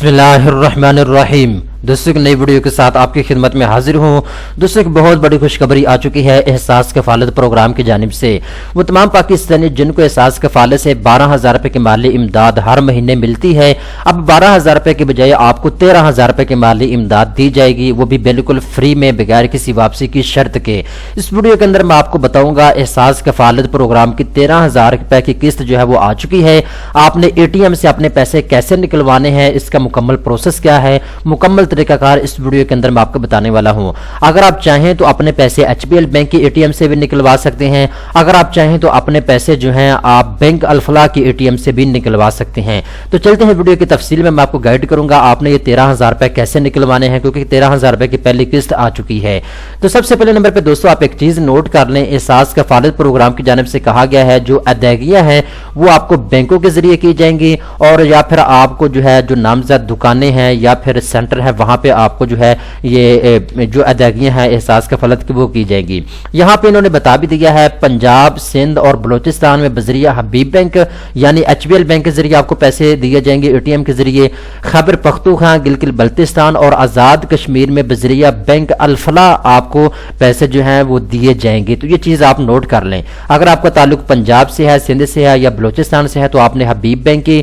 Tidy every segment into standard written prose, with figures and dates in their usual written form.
बिस्मिल्लाहिर्रहमानिर्रहीम। दोस्तों एक नई वीडियो के साथ आपकी खिदमत में हाजिर हूँ। दोस्तों एक बहुत बड़ी खुशखबरी आ चुकी है एहसास कफालत प्रोग्राम की जानिब से। वो तमाम पाकिस्तानी जिनको एहसास कफालत से 12,000 रुपये की माली इमदाद हर महीने मिलती है, अब 12,000 रुपये की बजाय आपको 13,000 रुपये की माली इमदाद दी जाएगी, वो भी बिल्कुल फ्री में बगैर किसी वापसी की शर्त के। इस वीडियो के अंदर मैं आपको बताऊंगा एहसास कफालत प्रोग्राम की 13,000 रुपये की किस्त जो है वो आ चुकी है। आपने ATM से अपने पैसे कैसे निकलवाने हैं, इसका मुकम्मल प्रोसेस क्या है, मुकम्मल तरीकाकार इस वीडियो के अंदर मैं आपको बताने वाला हूं। अगर आप चाहें तो अपने पैसे HBL बैंक की ATM से भी निकलवा सकते हैं। अगर आप चाहें तो अपने पैसे जो हैं आप बैंक अल-फलाह की ATM से भी निकलवा सकते हैं। तो चलते हैं वीडियो की तफसील में, मैं आपको गाइड करूंगा आपने ये 13,000 रुपए कैसे निकलवाने हैं, क्योंकि 13,000 रुपए की पहली किस्त आ चुकी है। तो सबसे पहले नंबर पर दोस्तों आप एक चीज नोट कर लें, एहसास कफालत प्रोग्राम की जानिब से कहा गया है जो अदायगियां हैं वो आपको बैंकों के जरिए की जाएंगी, और या फिर आपको जो है जो नामजद दुकानें हैं या फिर सेंटर है वहां पे आपको जो है ये जो अदायगियां हैं एहसास कफालत की वो की जाएंगी। यहां पे इन्होंने बता भी दिया है पंजाब, सिंध और बलूचिस्तान में बजरिया हबीब बैंक यानी HBL बैंक के जरिए आपको पैसे दिए जाएंगे ATM के जरिए। खैबर पख्तूनख्वा, गिलगित बल्तिस्तान और आजाद कश्मीर में बजरिया बैंक अल-फलाह आपको पैसे जो हैं वो दिए जाएंगे। तो ये चीज आप नोट कर लें। अगर आपका ताल्लुक पंजाब से है, सिंध से है या बलूचिस्तान से है तो आपने हबीब बैंक की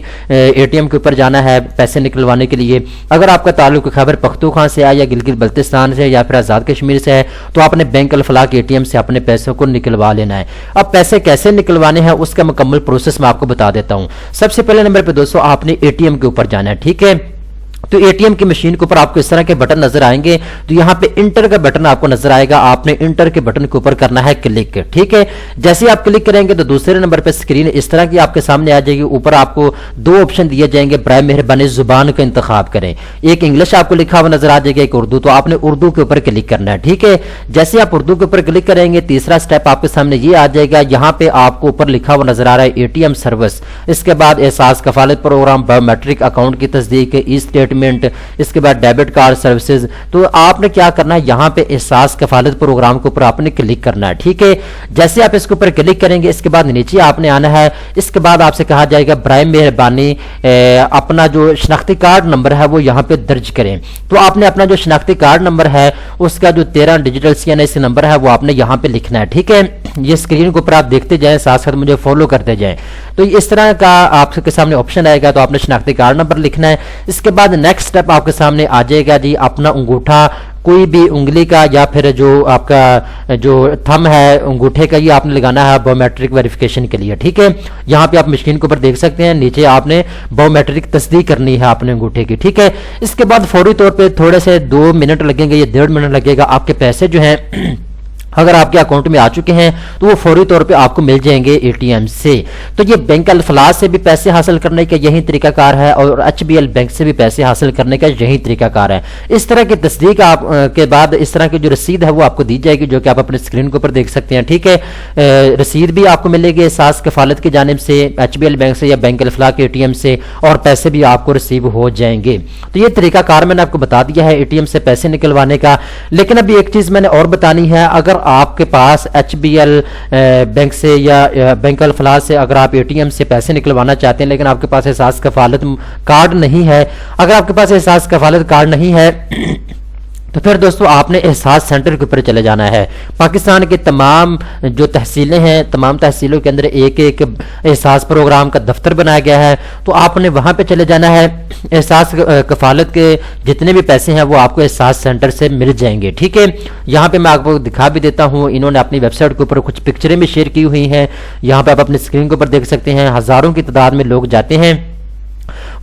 ATM के ऊपर जाना है पैसे निकलवाने के लिए। अगर आपका ताल्लुक खैबर पख्तूनख्वा से है या गिलगित बल्तिस्तान से या फिर आजाद कश्मीर से है तो आपने बैंक अल-फलाह के ATM से अपने पैसों को निकलवा लेना है। अब पैसे कैसे निकलवाने हैं उसका मुकम्मल प्रोसेस मैं आपको बता देता हूं। सबसे पहले नंबर पे दोस्तों आपने ATM के ऊपर जाना है, ठीक है। तो ATM की मशीन के ऊपर आपको इस तरह के बटन नजर आएंगे। तो यहाँ पे इंटर का बटन आपको नजर आएगा, आपने इंटर के बटन के ऊपर करना है क्लिक, ठीक है। जैसे आप क्लिक करेंगे तो दूसरे नंबर पे स्क्रीन इस तरह की आपके सामने आ जाएगी। ऊपर आपको दो ऑप्शन दिए जाएंगे, बराए मेहरबानी जुबान का इंतखाब करें। एक इंग्लिश आपको लिखा हुआ नजर आ जाएगा, एक उर्दू। तो आपने उर्दू के ऊपर क्लिक करना है, ठीक है। जैसे आप उर्दू के ऊपर क्लिक करेंगे तीसरा स्टेप आपके सामने ये आ जाएगा। यहाँ पे आपको ऊपर लिखा हुआ नजर आ रहा है ATM सर्विस। इसके बाद एहसास कफालत प्रोग्राम, बायोमेट्रिक अकाउंट की तस्दीक, ई स्टेटमेंट, इसके बाद डेबिट कार्ड सर्विसेज। तो आपने क्या करना है, यहां पे एहसास कफालत प्रोग्राम के ऊपर आपने क्लिक करना है, ठीक है। जैसे आप इसके ऊपर क्लिक करेंगे इसके बाद नीचे आपने आना है। इसके बाद आपसे कहा जाएगा बराए मेहरबानी अपना जो शनाख्ती कार्ड नंबर है वो यहां पे दर्ज करें। तो आपने अपना जो शनाख्ती कार्ड नंबर है उसका जो 13 डिजिटल CNC नंबर है वो आपने यहां पे लिखना है, ठीक है। ये स्क्रीन के ऊपर आप देखते जाएं, साथ साथ मुझे फॉलो करते जाएं। तो इस तरह का आपके सामने ऑप्शन आएगा, तो आपने शनाख्ती कार्ड नंबर लिखना है। इसके बाद नेक्स्ट स्टेप आपके सामने आ जाएगा जी, अपना अंगूठा कोई भी उंगली का या फिर जो आपका जो थंब है अंगूठे का, ये आपने लगाना है बायोमेट्रिक वेरिफिकेशन के लिए, ठीक है। यहाँ पे आप मशीन के ऊपर देख सकते हैं, नीचे आपने बायोमेट्रिक तस्दीक करनी है अपने अंगूठे की, ठीक है। इसके बाद फौरी तौर पे थोड़े से 2 मिनट लगेंगे या 1.5 मिनट लगेगा, आपके पैसे जो हैं अगर आपके अकाउंट में आ चुके हैं तो वो फौरी तौर पे आपको मिल जाएंगे ATM से। तो ये बैंक अल-फलाह से भी पैसे हासिल करने का यही तरीकाकार है और HBL बैंक से भी पैसे हासिल करने का यही तरीकाकार है। इस तरह की तस्दीक आप के बाद इस तरह की जो रसीद है वो आपको दी जाएगी, जो कि आप अपने स्क्रीन के ऊपर देख सकते हैं, ठीक है। रसीद भी आपको मिलेगी एहसास कफालत की जानिब से, HBL बैंक से या बैंक अल-फलाह के ATM से, और पैसे भी आपको रिसीव हो जाएंगे। तो ये तरीकाकार मैंने आपको बता दिया है ATM से पैसे निकलवाने का। लेकिन अभी एक चीज मैंने और बतानी है, अगर आपके पास HBL बैंक से या बैंक अल-फलाह से अगर आप ATM से पैसे निकलवाना चाहते हैं लेकिन आपके पास एहसास कफालत कार्ड नहीं है, अगर आपके पास एहसास कफालत कार्ड नहीं है तो फिर दोस्तों आपने एहसास सेंटर के ऊपर चले जाना है। पाकिस्तान के तमाम जो तहसीलें हैं, तमाम तहसीलों के अंदर एक एक एहसास प्रोग्राम का दफ्तर बनाया गया है, तो आपने वहां पे चले जाना है। एहसास कफालत के जितने भी पैसे हैं वो आपको एहसास सेंटर से मिल जाएंगे, ठीक है। यहाँ पे मैं आपको दिखा भी देता हूँ, इन्होंने अपनी वेबसाइट के ऊपर कुछ पिक्चरें भी शेयर की हुई हैं। यहाँ पे आप अपनी स्क्रीन के ऊपर देख सकते हैं, हजारों की तादाद में लोग जाते हैं।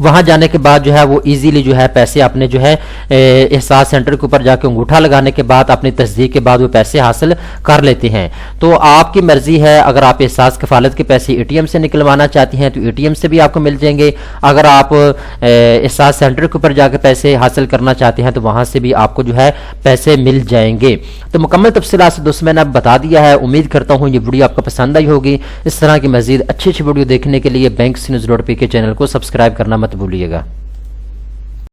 वहां जाने के बाद जो है वो इजीली जो है पैसे अपने जो है एहसास सेंटर के ऊपर जाके अंगूठा लगाने के बाद अपनी तस्दीक के बाद वो पैसे हासिल कर लेते हैं। तो आपकी मर्जी है, अगर आप एहसास कफालत के पैसे ATM से निकलवाना चाहती हैं तो ATM से भी आपको मिल जाएंगे। अगर आप एहसास सेंटर के ऊपर जाके पैसे हासिल करना चाहते हैं तो वहां से भी आपको जो है पैसे मिल जाएंगे। तो मुकम्मल तफसीलात से दोस्तों मैंने बता दिया है। उम्मीद करता हूँ ये वीडियो आपको पसंद आई होगी। इस तरह की मजीद अच्छी अच्छी वीडियो देखने के लिए बैंक न्यूज़.pk चैनल को सब्सक्राइब करना मत भूलिएगा।